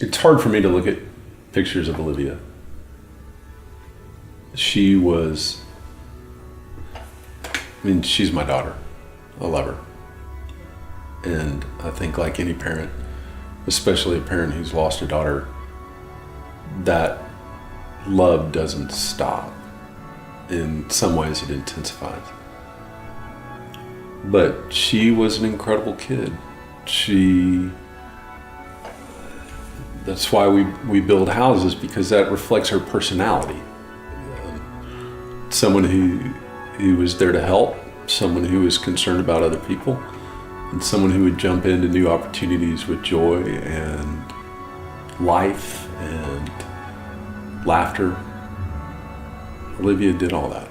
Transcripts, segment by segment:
It's hard for me to look at pictures of Olivia. She's my daughter. I love her. And I think like any parent, especially a parent who's lost a daughter, that love doesn't stop. In some ways it intensifies. But she was an incredible kid. That's why we build houses, because that reflects her personality. Someone who was there to help, someone who was concerned about other people, and someone who would jump into new opportunities with joy and life and laughter. Olivia did all that.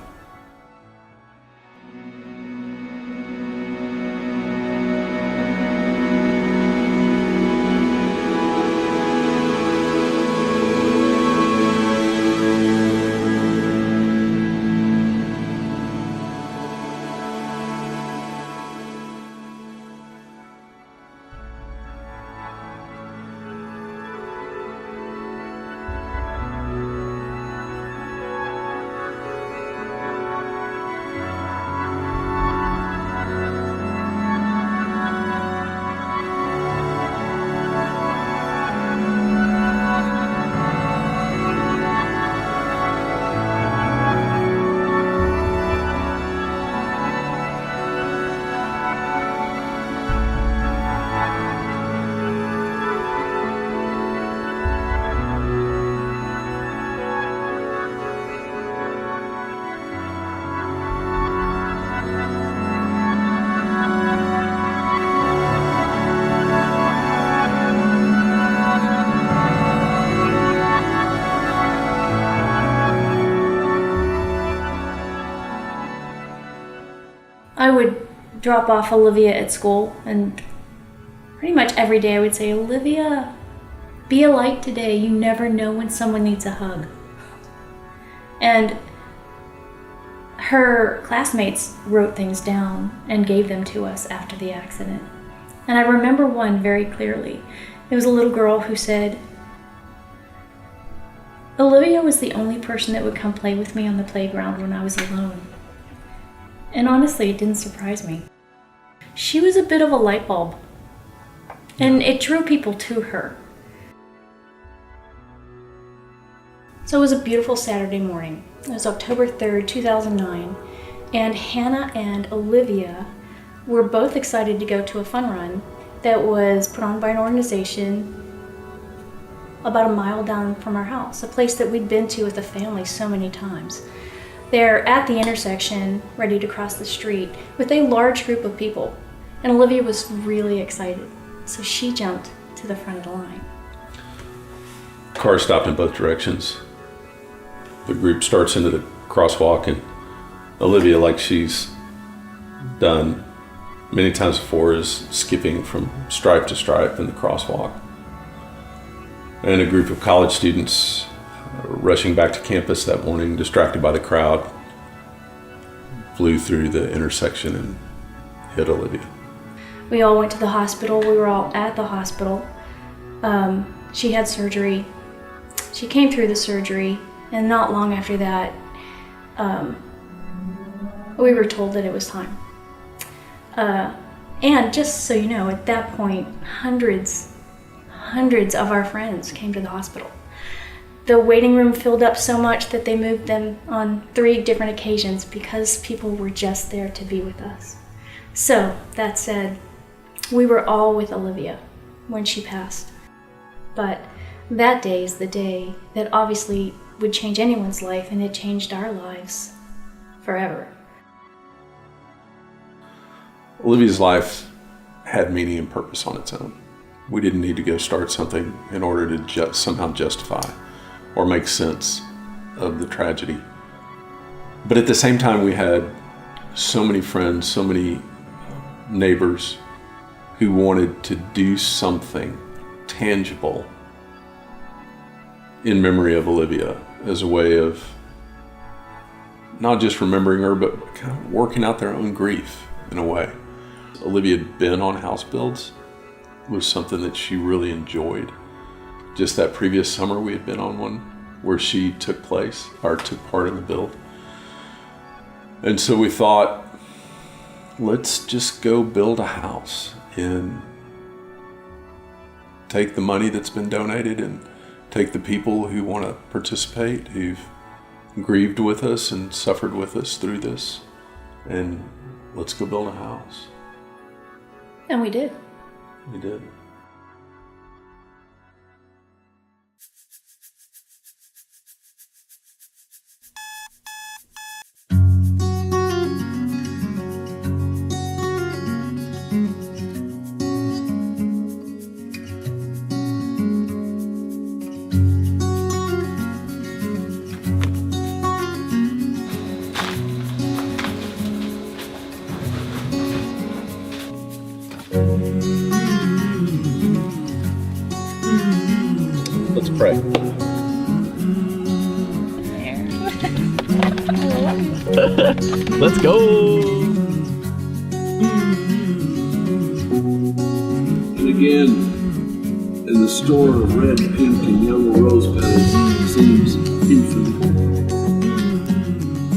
I would drop off Olivia at school, and pretty much every day I would say, Olivia, be a light today. You never know when someone needs a hug. And her classmates wrote things down and gave them to us after the accident. And I remember one very clearly. It was a little girl who said, Olivia was the only person that would come play with me on the playground when I was alone. And honestly, it didn't surprise me. She was a bit of a light bulb, and it drew people to her. So it was a beautiful Saturday morning. It was October 3rd, 2009, and Hannah and Olivia were both excited to go to a fun run that was put on by an organization about a mile down from our house, a place that we'd been to with the family so many times. They're at the intersection, ready to cross the street, with a large group of people. And Olivia was really excited, so she jumped to the front of the line. Cars stopped in both directions. The group starts into the crosswalk, and Olivia, like she's done many times before, is skipping from stripe to stripe in the crosswalk. And a group of college students rushing back to campus that morning, distracted by the crowd, flew through the intersection and hit Olivia. We all went to the hospital. We were all at the hospital. She had surgery. She came through the surgery, and not long after that, we were told that it was time. And just so you know, at that point, hundreds of our friends came to the hospital. The waiting room filled up so much that they moved them on 3 different occasions because people were just there to be with us. So, that said, we were all with Olivia when she passed. But that day is the day that obviously would change anyone's life, and it changed our lives forever. Olivia's life had meaning and purpose on its own. We didn't need to go start something in order to somehow justify or make sense of the tragedy. But at the same time, we had so many friends, so many neighbors who wanted to do something tangible in memory of Olivia, as a way of not just remembering her, but kind of working out their own grief in a way. Olivia had been on house builds. It was something that she really enjoyed. just that previous summer we had been on one where she took part in the build. And so we thought, let's just go build a house and take the money that's been donated and take the people who want to participate, who've grieved with us and suffered with us through this, and let's go build a house. And we did. We did. Let's pray. Let's go. And again, in the store of red, pink, and yellow rose petals seems infinite.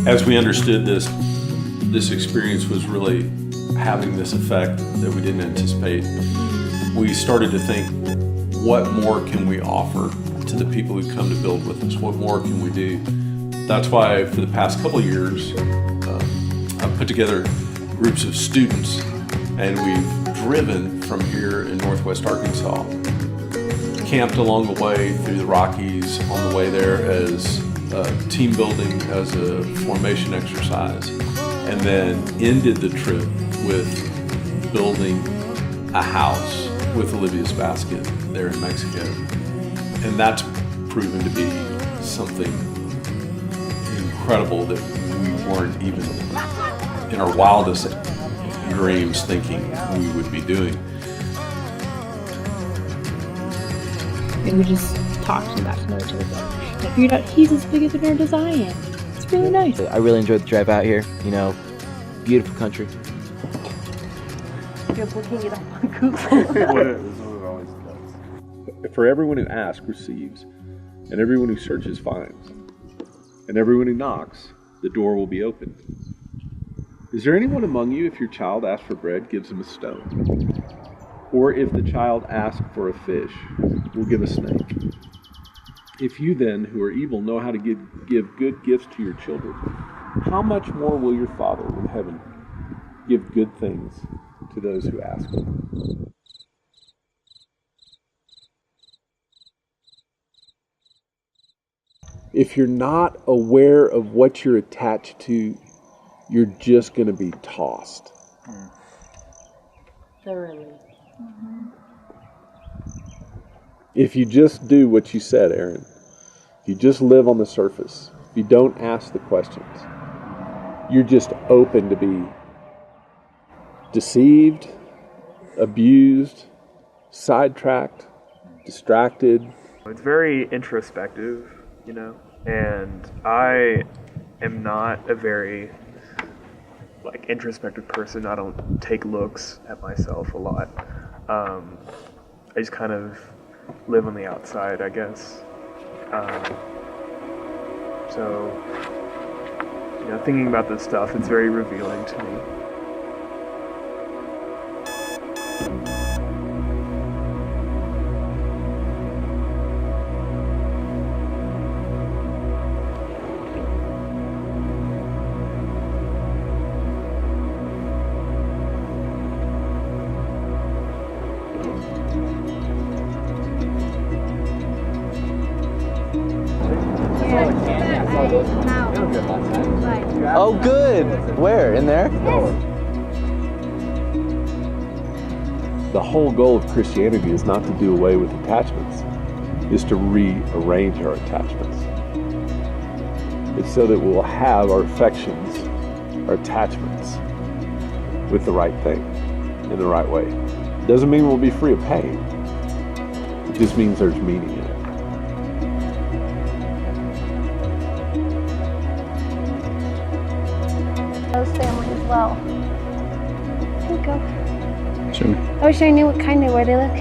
As we understood this experience was really having this effect that we didn't anticipate, we started to think, what more can we offer to the people who come to build with us? What more can we do? That's why for the past couple of years, I've put together groups of students, and we've driven from here in Northwest Arkansas, camped along the way through the Rockies on the way there as team building, as a formation exercise, and then ended the trip with building a house with Olivia's basket there in Mexico. And that's proven to be something incredible that we weren't even in our wildest dreams thinking we would be doing. And we just talked and got to know each other better. And I figured out he's as big of a nerd as I am. It's really nice. I really enjoyed the drive out here. You know, beautiful country. You're looking it up on Google. For everyone who asks receives, and everyone who searches finds, and everyone who knocks, the door will be opened. Is there anyone among you, if your child asks for bread, gives him a stone? Or if the child asks for a fish, will give a snake? If you then, who are evil, know how to give good gifts to your children, how much more will your Father in heaven give good things to those who ask him? If you're not aware of what you're attached to, you're just going to be tossed. Thoroughly. If you just do what you said, Aaron, if you just live on the surface, if you don't ask the questions, you're just open to be deceived, abused, sidetracked, distracted. It's very introspective, you know, and I am not a very introspective person. I don't take looks at myself a lot. I just kind of live on the outside, I guess. So, you know, thinking about this stuff, it's very revealing to me. Oh, good. Where? In there? The whole goal of Christianity is not to do away with attachments, is to rearrange our attachments. It's so that we'll have our affections, our attachments, with the right thing, in the right way. Doesn't mean we'll be free of pain. It just means there's meaning in it. Those family as well. Here you go. Sure. I wish I knew what kind they were. They look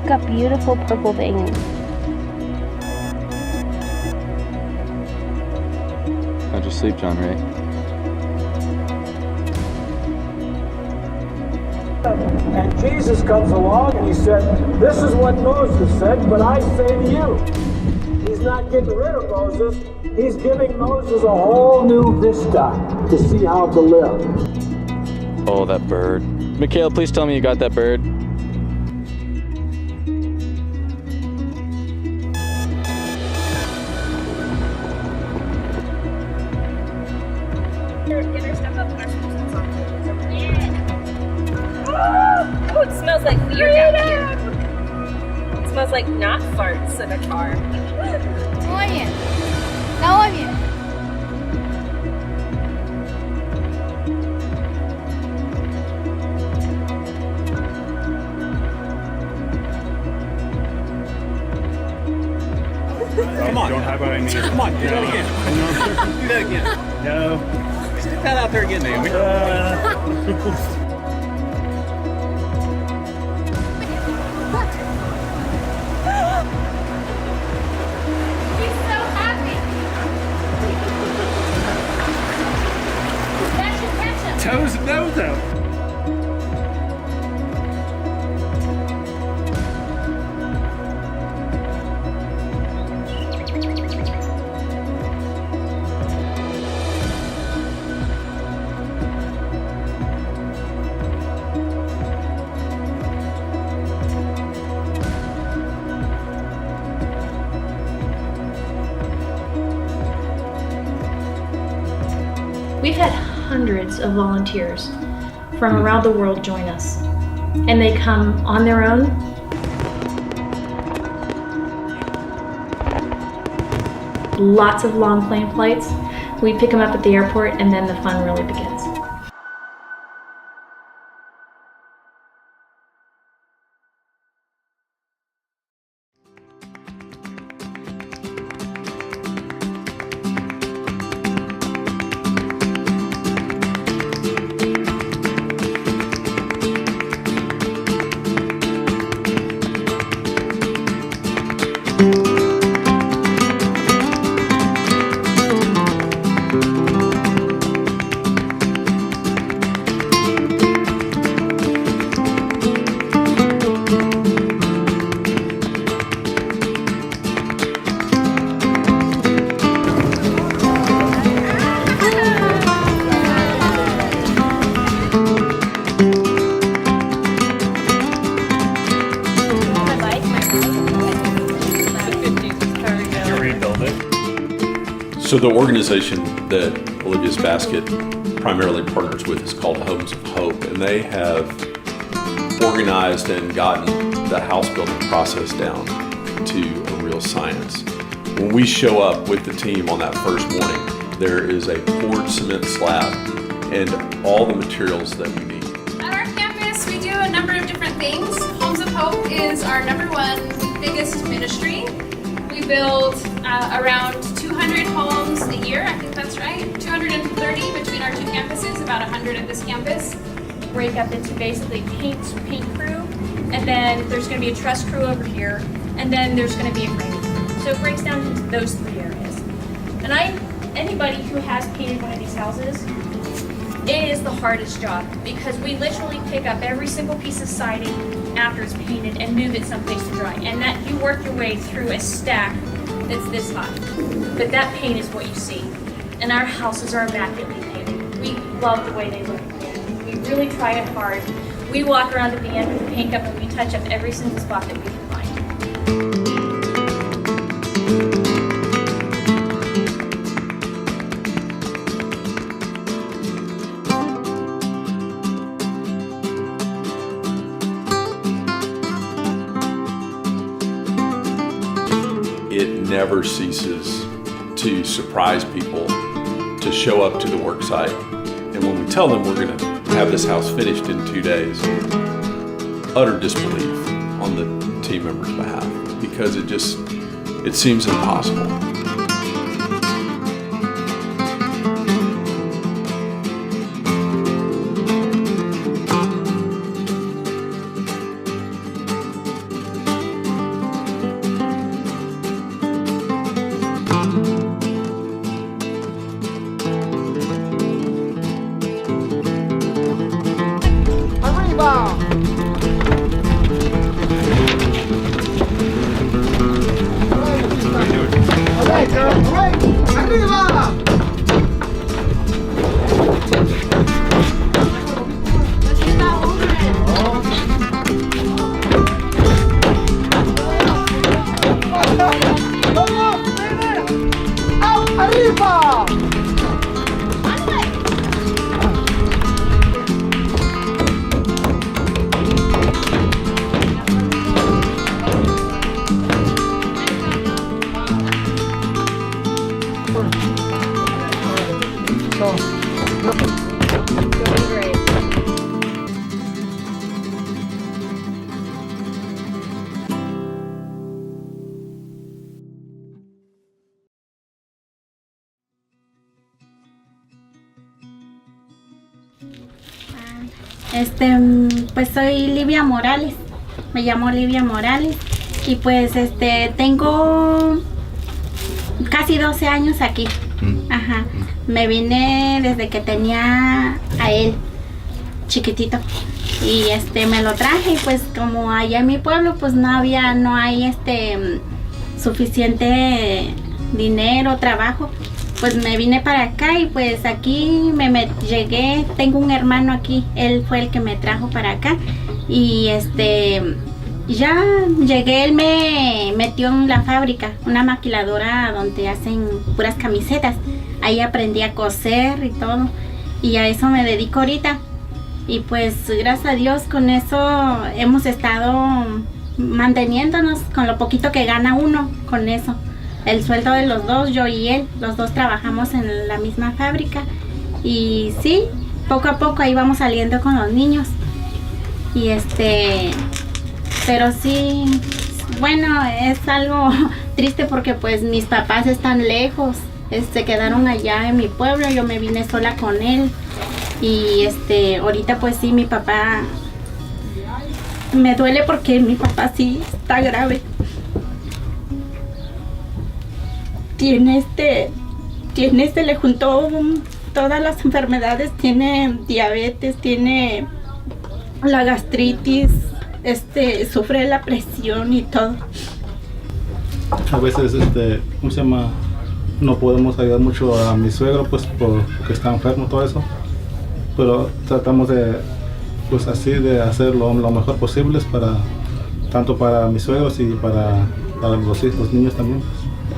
got beautiful purple veins. How'd you sleep, John Ray? And Jesus comes along and he said, this is what Moses said, but I say to you. He's not getting rid of Moses. He's giving Moses a whole new vista to see how to live. Oh, that bird. Michaela, please tell me you got that bird. Get her stuff up. Oh, it smells like weird down here. It smells like not farts in a car. Olivia. Olivia. Come on. Don't have what I need. Come on, do that again. Do that again. No. Stick that out there again, Naomi. He's so happy. Catch him. Toes and nose out. We've had hundreds of volunteers from around the world join us, and they come on their own. Lots of long plane flights. We pick them up at the airport, and then the fun really begins. So the organization that Olivia's Basket primarily partners with is called Homes of Hope, and they have organized and gotten the house building process down to a real science. When we show up with the team on that first morning, there is a poured cement slab and all the materials that we need. At our campus, we do a number of different things. Homes of Hope is our #1 biggest ministry. We build around 200 homes a year, I think that's right. 230 between our two campuses, about 100 at this campus. Break up into basically paint crew, and then there's going to be a truss crew over here, and then there's going to be a framing crew. So it breaks down into those 3 areas. And anybody who has painted one of these houses, it is the hardest job because we literally pick up every single piece of siding after it's painted and move it someplace to dry. And that you work your way through a stack that's this high. But that paint is what you see. And our houses are immaculately painted. We love the way they look. We really try it hard. We walk around at the end with the paint cup and we touch up every single spot that we can find. It never ceases to surprise people to show up to the work site. And when we tell them we're going to have this house finished in 2 days, utter disbelief on the team members' behalf because it seems impossible. Pues soy Olivia Morales. Me llamo Olivia Morales y pues tengo casi 12 años aquí. Ajá. Me vine desde que tenía a él chiquitito y me lo traje y pues como allá en mi pueblo pues no hay suficiente dinero, trabajo, pues me vine para acá y pues aquí llegué, tengo un hermano aquí, él fue el que me trajo para acá y ya llegué, él me metió en la fábrica, una maquiladora donde hacen puras camisetas, ahí aprendí a coser y todo y a eso me dedico ahorita y pues gracias a Dios con eso hemos estado manteniéndonos con lo poquito que gana uno con eso. El sueldo de los dos, yo y él, los dos trabajamos en la misma fábrica y sí, poco a poco ahí vamos saliendo con los niños y pero sí, bueno, es algo triste porque pues mis papás están lejos, se quedaron allá en mi pueblo, yo me vine sola con él y ahorita pues sí, mi papá, me duele porque mi papá sí está grave. Le juntó todas las enfermedades, tiene diabetes, tiene la gastritis, sufre la presión y todo. A veces, ¿cómo se llama? No podemos ayudar mucho a mi suegro, pues, porque está enfermo, todo eso. Pero tratamos de, pues, así, de hacer lo mejor posible tanto para mis suegros y para los niños también.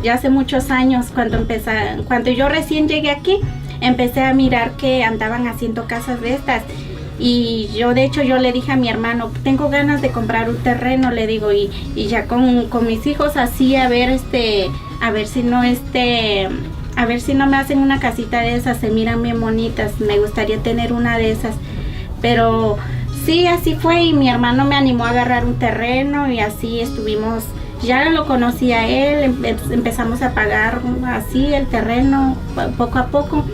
Ya hace muchos años, cuando yo recién llegué aquí, empecé a mirar que andaban haciendo casas de estas. Y yo, de hecho, yo le dije a mi hermano, tengo ganas de comprar un terreno, le digo, y ya con mis hijos así, a ver si no me hacen una casita de esas, se miran bien bonitas, me gustaría tener una de esas. Pero sí, así fue y mi hermano me animó a agarrar un terreno y así estuvimos. Ya lo conocí a él, empezamos a pagar así el terreno poco a poco.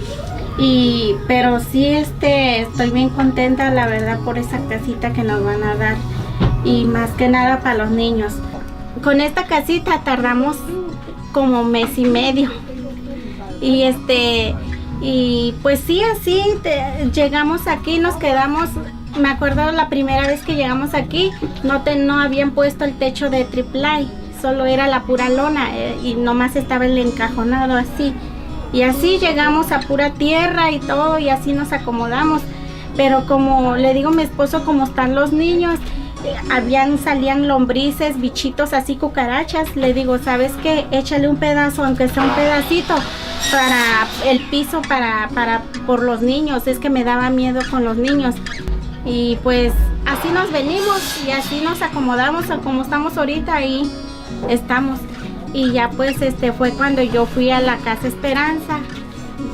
Pero sí, estoy bien contenta, la verdad, por esa casita que nos van a dar y más que nada para los niños. Con esta casita tardamos como mes y medio y pues sí, así llegamos aquí, nos quedamos. Me acuerdo la primera vez que llegamos aquí, no habían puesto el techo de triple, solo era la pura lona y nomás estaba el encajonado así. Y así llegamos a pura tierra y todo y así nos acomodamos. Pero como le digo a mi esposo, como están los niños, salían lombrices, bichitos así, cucarachas. Le digo, ¿sabes qué? Échale un pedazo, aunque sea un pedacito, para el piso, por los niños. Es que me daba miedo con los niños. Y pues así nos venimos y así nos acomodamos a como estamos ahorita, ahí estamos. Y ya pues fue cuando yo fui a la Casa Esperanza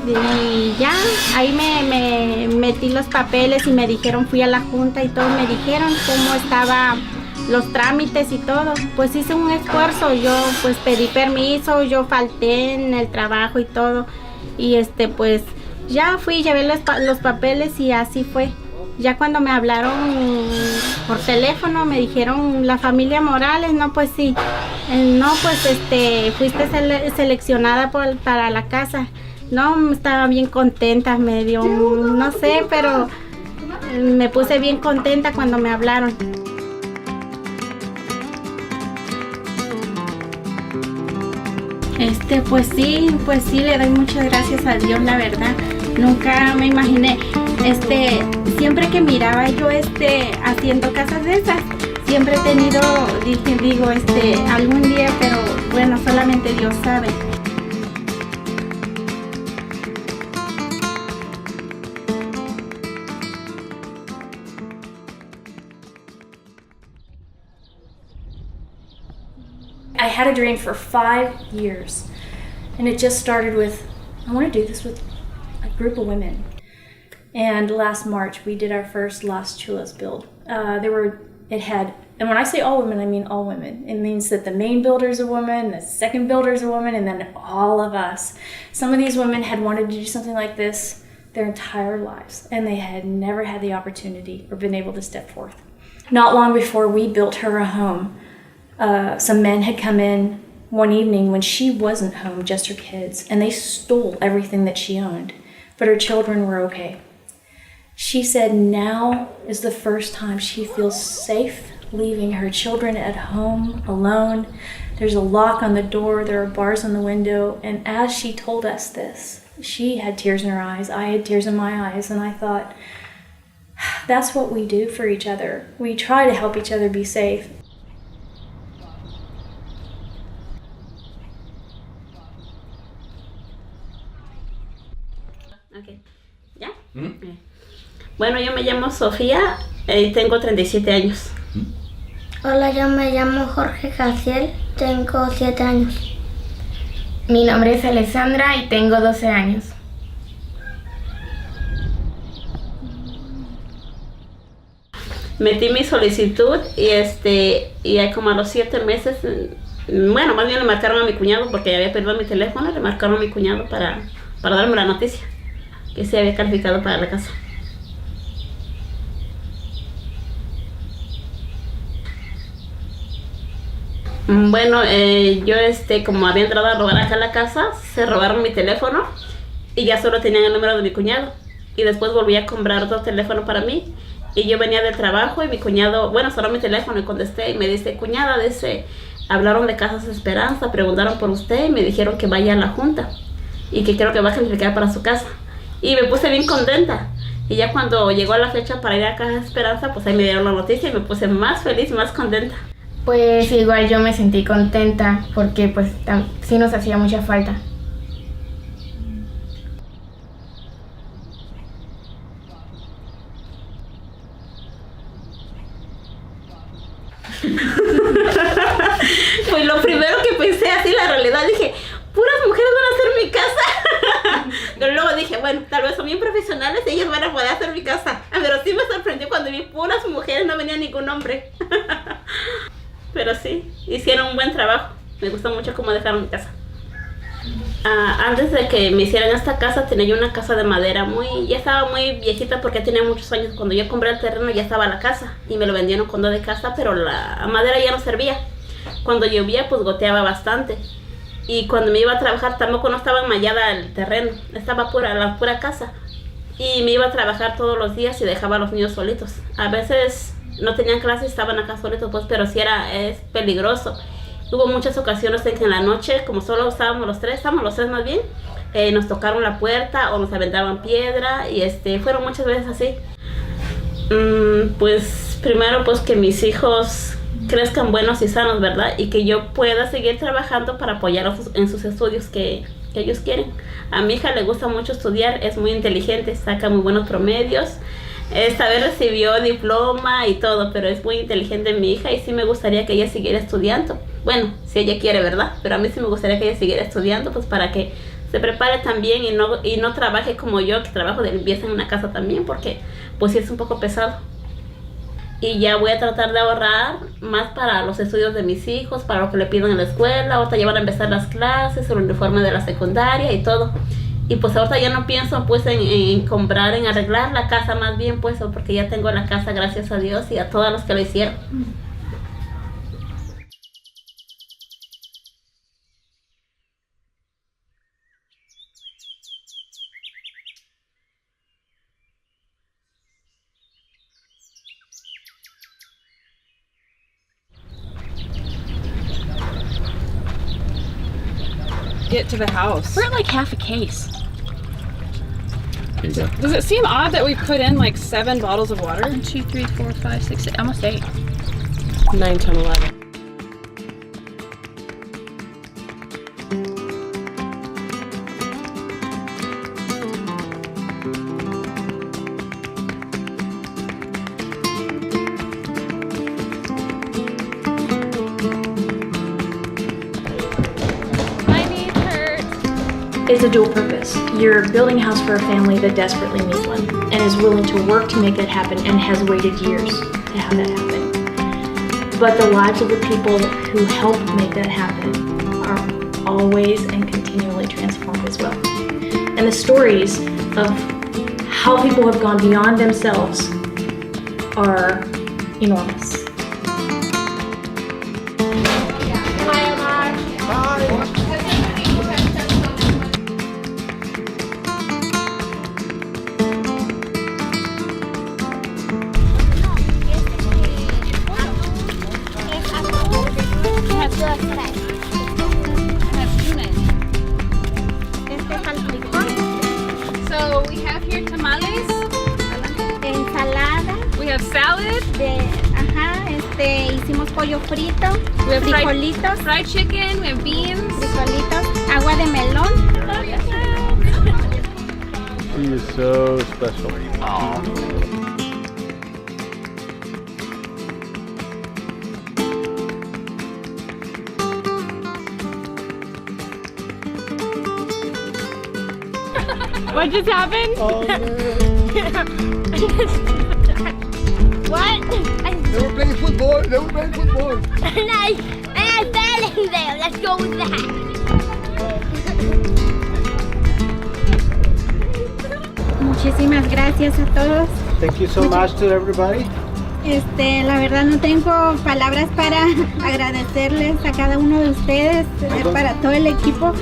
y ya ahí me metí los papeles y me dijeron, fui a la junta y todo, me dijeron cómo estaban los trámites y todo. Pues hice un esfuerzo, yo pues pedí permiso, yo falté en el trabajo y todo y pues ya fui, llevé los papeles y así fue. Ya cuando me hablaron por teléfono, me dijeron, la familia Morales, no, pues sí, no, pues fuiste seleccionada para la casa. No, estaba bien contenta, me dio, no sé, pero me puse bien contenta cuando me hablaron. Pues sí, le doy muchas gracias a Dios, la verdad. Nunca me imaginé, siempre que miraba yo haciendo casas de esas, siempre he tenido, digo, algún día, pero bueno, solamente Dios sabe. I had a dream for 5 years, and it just started with, I want to do this with a group of women. And last March, we did our first Las Chulas build. And when I say all women, I mean all women. It means that the main builder is a woman, the second builder is a woman, and then all of us. Some of these women had wanted to do something like this their entire lives, and they had never had the opportunity or been able to step forth. Not long before we built her a home, some men had come in one evening when she wasn't home, just her kids, and they stole everything that she owned, but her children were okay. She said now is the first time she feels safe leaving her children at home alone. There's a lock on the door, there are bars on the window, and as she told us this, she had tears in her eyes, I had tears in my eyes, and I thought, that's what we do for each other. We try to help each other be safe. Okay. ¿Ya? Bueno, yo me llamo Sofía y tengo 37 años. Hola, yo me llamo Jorge Jaciel, tengo 7 años. Mi nombre es Alessandra y tengo 12 años. Metí mi solicitud y como a los 7 meses, bueno, más bien le marcaron a mi cuñado porque ya había perdido mi teléfono, le marcaron a mi cuñado para darme la noticia que se había calificado para la casa. Bueno, yo como había entrado a robar acá a la casa, se robaron mi teléfono y ya solo tenían el número de mi cuñado. Y después volví a comprar otro teléfono para mí. Y yo venía del trabajo y mi cuñado, bueno, sonó mi teléfono y contesté y me dice, cuñada, hablaron de Casas Esperanza, preguntaron por usted y me dijeron que vaya a la junta y que creo que va a calificar para su casa. Y me puse bien contenta. Y ya cuando llegó la fecha para ir a Casas Esperanza, pues ahí me dieron la noticia y me puse más feliz, más contenta. Pues igual yo me sentí contenta porque pues sí nos hacía mucha falta. Pues lo primero que pensé así, la realidad, dije, puras mujeres van a hacer mi casa. Pero luego dije, bueno, tal vez son bien profesionales y ellas van a poder hacer mi casa. Pero sí me sorprendió cuando vi puras mujeres, no venía ningún hombre. Pero sí, hicieron un buen trabajo. Me gustó mucho cómo dejaron mi casa. Antes de que me hicieran esta casa, tenía yo una casa de madera ya estaba muy viejita porque tenía muchos años. Cuando yo compré el terreno ya estaba la casa y me lo vendieron cuando de casa, pero la madera ya no servía. Cuando llovía pues goteaba bastante. Y cuando me iba a trabajar tampoco no estaba enmallada el terreno, estaba la pura casa. Y me iba a trabajar todos los días y dejaba a los niños solitos. A veces no tenían clase y estaban acá solitos, pues, pero sí es peligroso. Hubo muchas ocasiones en que en la noche, como solo estábamos los tres más bien, nos tocaron la puerta o nos aventaban piedra y fueron muchas veces así. Pues primero pues que mis hijos crezcan buenos y sanos, ¿verdad? Y que yo pueda seguir trabajando para apoyarlos en sus estudios que ellos quieren. A mi hija le gusta mucho estudiar, es muy inteligente, saca muy buenos promedios. Esta vez recibió diploma y todo, pero es muy inteligente mi hija y sí me gustaría que ella siguiera estudiando. Bueno, si ella quiere, ¿verdad? Pero a mí sí me gustaría que ella siguiera estudiando, pues para que se prepare también y no trabaje como yo, que trabajo de limpieza en una casa también, porque pues sí es un poco pesado. Y ya voy a tratar de ahorrar más para los estudios de mis hijos, para lo que le pidan en la escuela. Ahorita ya van a empezar las clases, el uniforme de la secundaria y todo. Y pues ahorita ya no pienso pues en comprar, en arreglar la casa más bien pues, porque ya tengo la casa, gracias a Dios y a todos los que lo hicieron. Get to the house. We're at like half a case. Does it seem odd that we put in like 7 bottles of water? 1, 2, 3, 4, 5, 6, 7, almost 8. 9, 10, 11. It's a dual purpose. You're building a house for a family that desperately needs one and is willing to work to make that happen and has waited years to have that happen. But the lives of the people who help make that happen are always and continually transformed as well. And the stories of how people have gone beyond themselves are enormous. So we have here tamales. Ensalada. We have salad. Hicimos pollo frito. We have frijolitos. fried chicken. We have beans. Frijolitos. Agua de melón. She is so special. What just happened? Oh, man. What? They were playing football. And I fell in there. Let's go with that. Muchísimas gracias a todos. Thank you so much to everybody. La verdad no tengo palabras para agradecerles a cada uno de ustedes, para todo el equipo.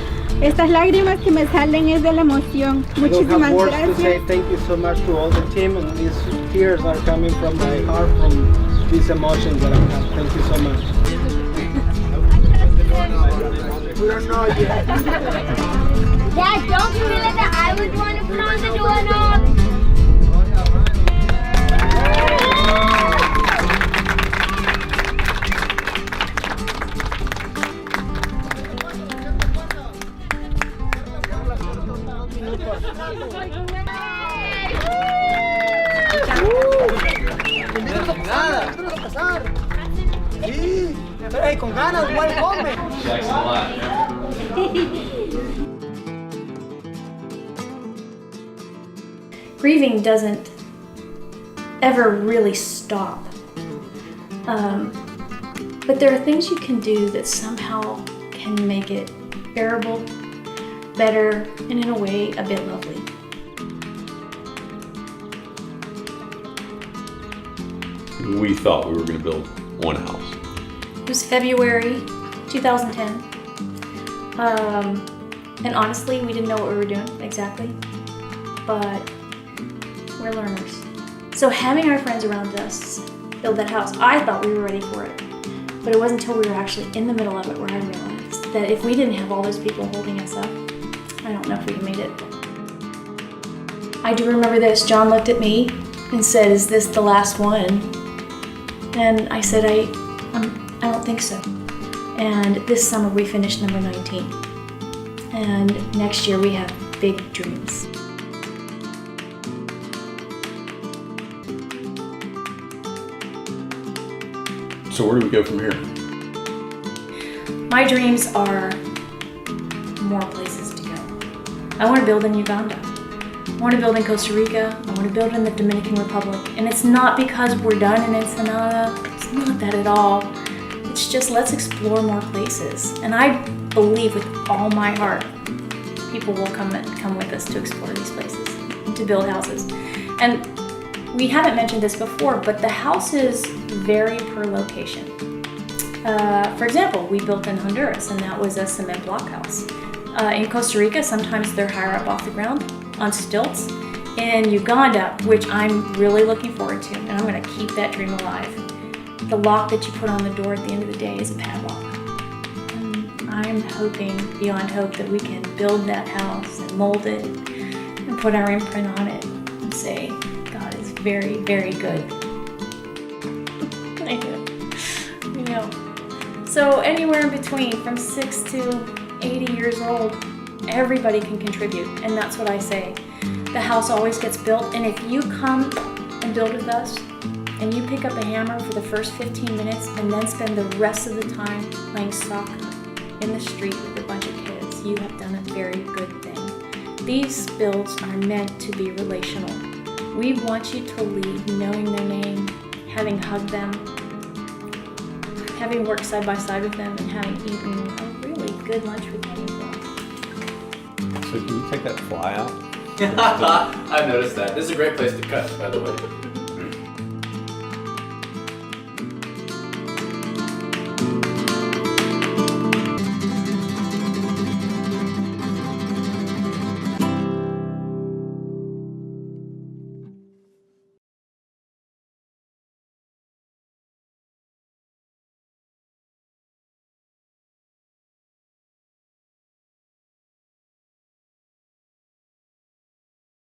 Estas lágrimas que me salen es de la emoción. I don't Muchísimas have words to say gracias. thank you so much to all the team, and these tears are coming from my heart, from these emotions that I have. Thank you so much. We don't know yet. Dad, don't you realize that I was the one who put on the doorknob? Sí, hey, con ganas, buen come. Grieving doesn't ever really stop. But there are things you can do that somehow can make it bearable, better, and in a way, a bit lovely. We thought we were going to build one house. It was February 2010. And honestly, we didn't know what we were doing exactly, but we're learners. So having our friends around us build that house, I thought we were ready for it. But it wasn't until we were actually in the middle of it where I realized that if we didn't have all those people holding us up, I don't know if we'd made it. I do remember this. John looked at me and said, "Is this the last one?" And I said, I don't think so. And this summer we finished number 19. And next year we have big dreams. So where do we go from here? My dreams are more places to go. I want to build in Uganda. I want to build in Costa Rica. I want to build in the Dominican Republic. And it's not because we're done in Ensenada. It's not that at all. It's just let's explore more places. And I believe with all my heart, people will come with us to explore these places, to build houses. And we haven't mentioned this before, but the houses vary per location. For example, we built in Honduras, and that was a cement block house. In Costa Rica, sometimes they're higher up off the ground on stilts. In Uganda, which I'm really looking forward to, and I'm going to keep that dream alive, the lock that you put on the door at the end of the day is a padlock. And I'm hoping beyond hope that we can build that house and mold it and put our imprint on it and say, God is very, very good. You know. So anywhere in between, from 6 to 80 years old, everybody can contribute, and that's what I say. The house always gets built, and if you come and build with us, and you pick up a hammer for the first 15 minutes and then spend the rest of the time playing soccer in the street with a bunch of kids, you have done a very good thing. These builds are meant to be relational. We want you to leave knowing their name, having hugged them, having worked side by side with them, and having eaten a really good lunch with them as well. So can you take that fly out? I've noticed that. This is a great place to cut, by the way.